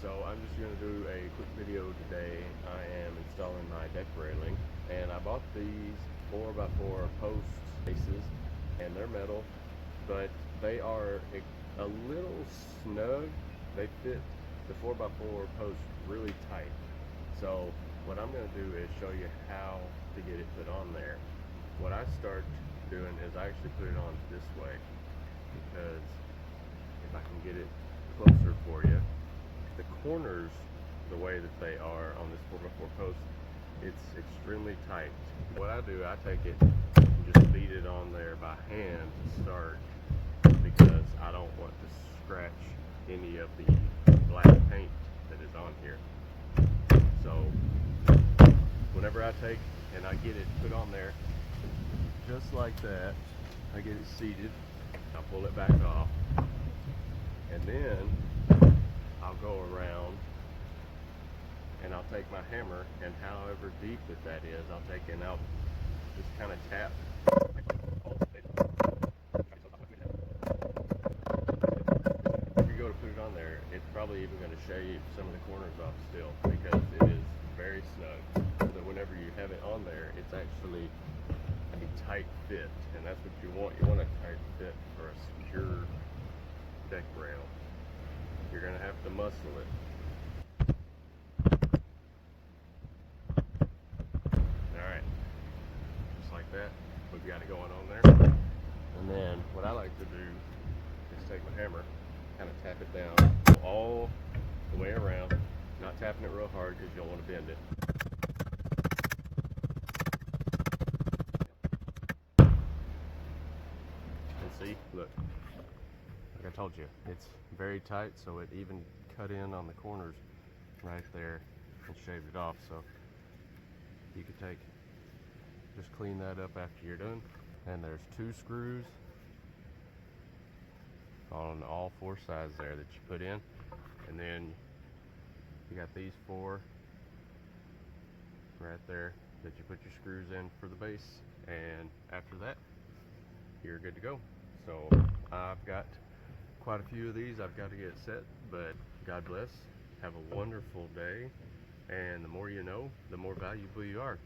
So I'm just going to do a quick video today. I am installing my deck railing, and I bought these 4x4 post bases, and they're metal, but they are a little snug. They fit the 4x4 post really tight. So what I'm going to do is show you how to get it put on there. What I start doing is I actually put it on this way, because if I can get it closer for you, the corners, the way that they are on this 4x4 post, it's extremely tight. What I do, I take it and just beat it on there by hand to start, because I don't want to scratch any of the black paint that is on here. So whenever I take and I get it put on there, just like that, I get it seated, I'll pull it back off, and then I'll go around and I'll take my hammer, and however deep that is, I'll take and I'll just kind of tap. If you go to put it on there, it's probably even going to shave some of the corners off still, because it is very snug. So whenever you have it on there, it's actually a tight fit, and that's what you want. You want a tight fit for a secure deck rail. You're going to have to muscle it. Alright, just like that, we've got it going on there. And then what I like to do is take my hammer, kind of tap it down all the way around, not tapping it real hard because you don't want to bend it. And see, look, like I told you, it's very tight, so it even cut in on the corners right there and shaved it off. So you could just clean that up after you're done. And there's 2 screws on all 4 sides there that you put in, and then you got these 4 right there that you put your screws in for the base, and after that you're good to go. So I've got quite a few of these I've got to get set, but God bless. Have a wonderful day, and the more you know, the more valuable you are.